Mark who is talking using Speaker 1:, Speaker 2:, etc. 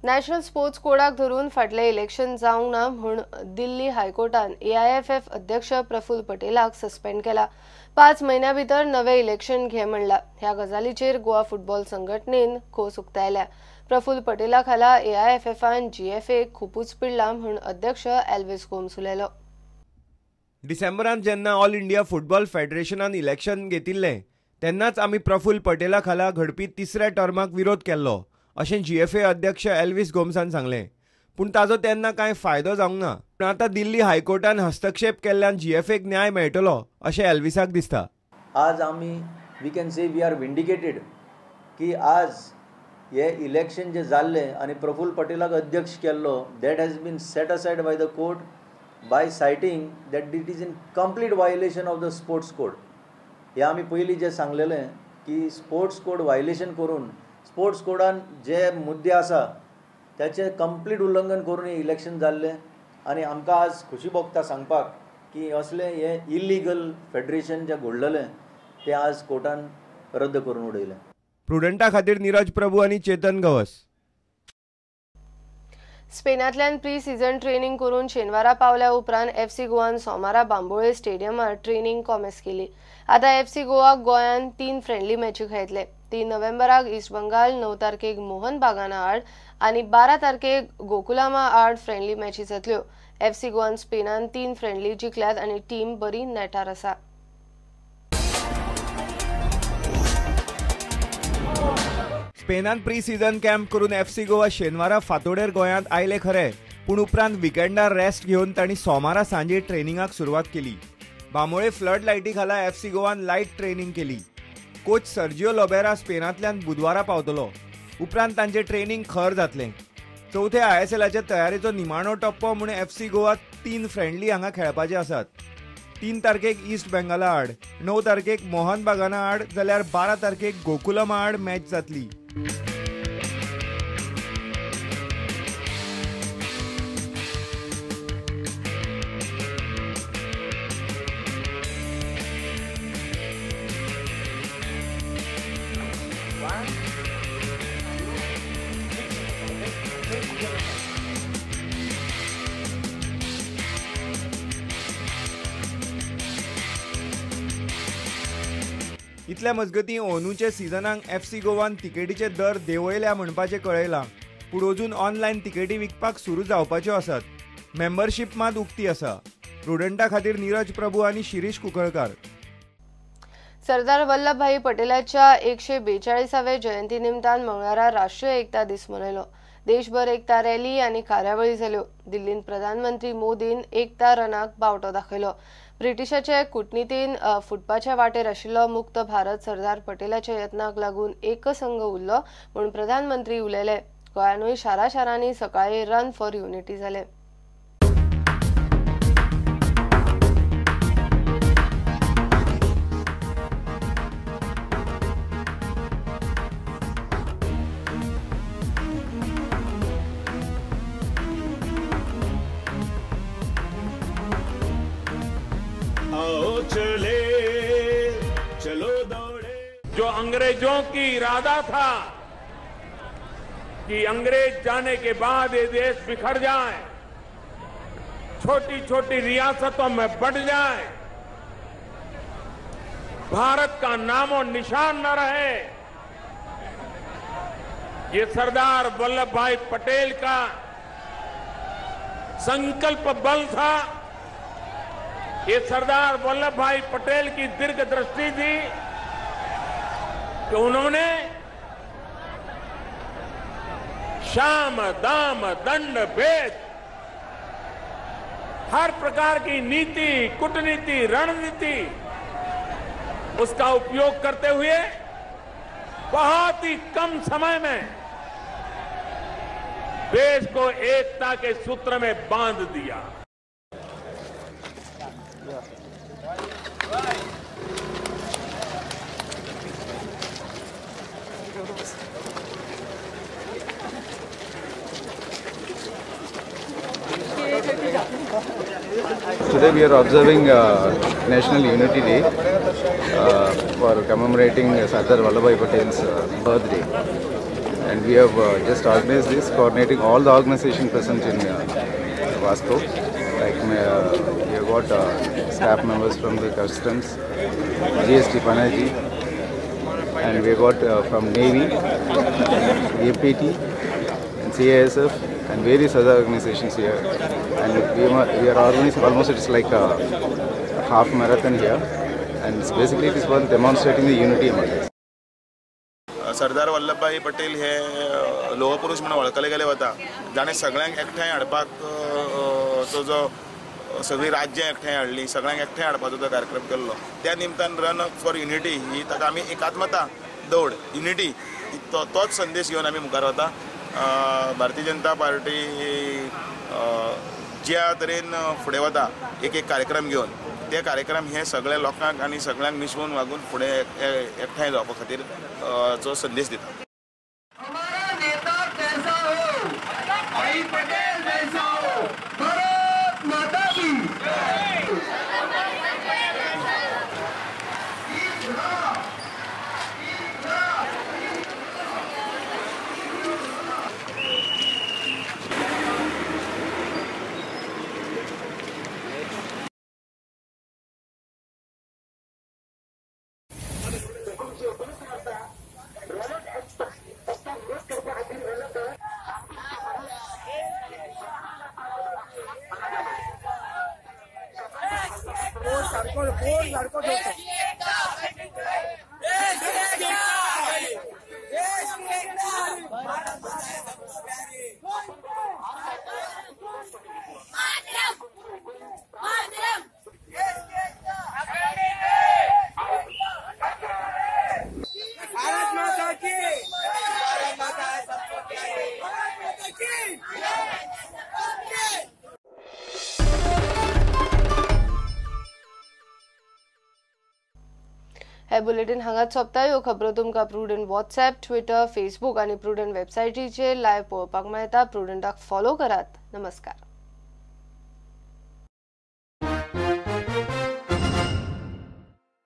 Speaker 1: National sports कोडाक धरून फाटले election जावंक ना म्हूण दिल्ली हायकोर्टान AIFF अध्यक्ष प्रफुल्ल पटेलाक सस्पेंड केला। 5 म्हयन्यां भितर नवे इलेक्शन घे म्हणला। ह्या गजालीचेर गोवा फुटबॉल संघटनेन खोस उक्तायल्या। प्रफुल्ल पटेला खाला AIFFन GFA खूपच पिडला म्हूण अध्यक्ष एल्विस गोम्स उलयलो।
Speaker 2: डिसेंबरांत जेन्ना ऑल इंडिया फुटबॉल फेडरेशनान इलेक्शन घेतिल्लें तेन्नाच आमी प्रफुल्ल पटेला खाला घडपी तिसऱ्या टर्माक विरोध केल्लो अशें GFA अध्यक्ष एल्विस गोम्सान सांगलें। पूण ताजो तेन्ना कांय फायदो जावंक ना। पूण आतां दिल्ली हायकोर्टान हस्तक्षेप केल्ल्यान GFAक न्याय मेळटलो अशें एल्विसाक दिसता।
Speaker 3: आज आमी we can say we are vindicated की आज हे इलेक्शन जे जाल्लें आनी प्रफुल्ल पटेलाक अध्यक्ष केल्लो that has been set aside by the court by citing that it is in complete violation of the sports code. हे आमी पयलीं जें सांगलेलें की स्पोर्ट्स कोड वायलेशन करून स्पोर्ट्स कोडान जे मुद्दे आसा त्याचे कंप्लीट उल्लंघन करून हे इलेक्शन जाल्लें आनी आमकां आज खुशी भोगता सांगपाक की असलें हे इल्लीगल फेडरेशन जें घडलेलें तें आज कोर्टान रद्द करून उडयलें।
Speaker 2: प्रुडंटा खातीर नीरज प्रभू आनी चेतन गवस।
Speaker 1: स्पेनांतल्यान प्री सीझन ट्रेनिंग करून शेनवारा पावल्या उपरांत FC गोवान सोमारा बांबोळे स्टेडियमार ट्रेनिंग कॉमेस केली। आतां FC गोवा गोंयान 3 फ्रेंडली मॅची खेळटले। 3 नोव्हेंबराक ईस्ट बंगाल, 9 तारखेक मोहन बागाना आड आनी 12 तारखेक गोकुलामा आड फ्रेंडली मॅची जातल्यो। FC गोवान स्पेनान 3 फ्रेंडली जिखल्यात आनी टीम बरी नेटार आसा।
Speaker 2: स्पेनान प्री सीझन कॅम्प करून FC गोवा शेनवारा फातोडेर गोंयांत आयले खरे, पूण उपरांत विकेंडार रेस्ट घेवन तांणी सोमारा सांजे ट्रेनिंगाक सुरवात केली। बांबोळे फ्लड लायटी खाला FC गोवान लायट ट्रेनिंग केली। कोच सर्जिओ लोबेरा स्पेनांतल्यान बुधवारा पावतलो। उपरांत तांचें ट्रेनिंग खर जातलें। चौथ्या ISLच्या तयारेचो निमाणो टप्पो म्हूण FC गोवा 3 फ्रेंडली हांगा खेळपाचे आसात। 3 तारखेक ईस्ट बेंगाला आड, 9 तारखेक मोहन बागाना आड जाल्यार 12 तारखेक गोकुलमा आड मॅच जातली। इतल्या मजगतीं ओनूचे सिजनाक FC गोवान तिकेटीचे दर देंवयल्या म्हणपाचें कळयलां, पूण अजून ऑनलायन तिकेटी विकपाक सुरू जावपाच्यो आसात। मेंबरशीप मात उक्ती आसा। प्रुडंटा खातीर नीरज प्रभू आनी शिरीष कुंकळकार।
Speaker 1: सरदार वल्लभभाई पटेलाच्या 142व्या जयंती निमतान मंगळारा राष्ट्रीय एकता दीस मनयलो। देशभर एकता रॅली आनी कार्यावळी जाल्यो। दिल्लींत प्रधानमंत्री मोदीन एकता रनाक बावटो दाखयलो। ब्रिटिशाचे कूटनीतीन फुटपाच्या वाटेर आशिल्लो मुक्त भारत सरदार पटेलाच्या यत्नाक लागून एकसंघ उरलो म्हूण प्रधानमंत्री उलयले। गोंयानूय शारांनी सकाळी रन फॉर युनिटी जाले।
Speaker 4: जो अंग्रेजों की इरादा था कि अंग्रेज जाने के बाद ये देश बिखर जाए, छोटी छोटी रियासतों में बंट जाए, भारत का नामो निशान न रहे, ये सरदार वल्लभ भाई पटेल का संकल्प बल था। ये सरदार वल्लभ भाई पटेल की दीर्घ दृष्टि थी कि उन्होंने शाम दाम दंड भेद हर प्रकार की नीति, कूटनीति, रणनीति उसका उपयोग करते हुए बहुत ही कम समय में देश को एकता के सूत्र में बांध दिया।
Speaker 5: Today we are observing National Unity Day for commemorating Sardar Vallabhbhai Patel's birthday. and we have just organized this, coordinating all the organization present in Vasco. Like we have got staff members from the customs, GST Panaji, and we have got from Navy, APT, and CISF, and various other organizations here. And we are organizing almost, it's like a half marathon here, and basically it is for demonstrating the unity among us.
Speaker 6: Sardar Vallabhbhai Patel हे लोह पुरुष म्हणून वळखले गेले वता, जाणे सगळ्यांक एकठांय हाडपाक तो जो सगळी राज्य एकठांय हाडली, सगळ्यांक एकठांय हाडपाचो तो कार्यक्रम केल्लो. त्या निमतान रन फॉर युनिटी ही ताका आमी एकात्मता दौड युनिटी तोच संदेश घेवन आमी मुखार वता. भारतीय जनता पार्टी ज्या तरेन फुडें वता एक कार्यक्रम घेवन, ते कार्यक्रम हे सगळ्या लोकांक आनी सगळ्यांक मिसळून वागून फुडें एकठांय जावपा खातीर जो संदेश दिता.
Speaker 1: हे बुलेटिन हांगाच सोंपता. ह्यो खबरो तुमकां प्रुडंट व्हॉट्सॲप, ट्विटर, फेसबुक आणि प्रुडंट वेबसायटीचेर लायव्ह पळोवपाक मेळटा. प्रुडंटाक फॉलो करात. नमस्कार.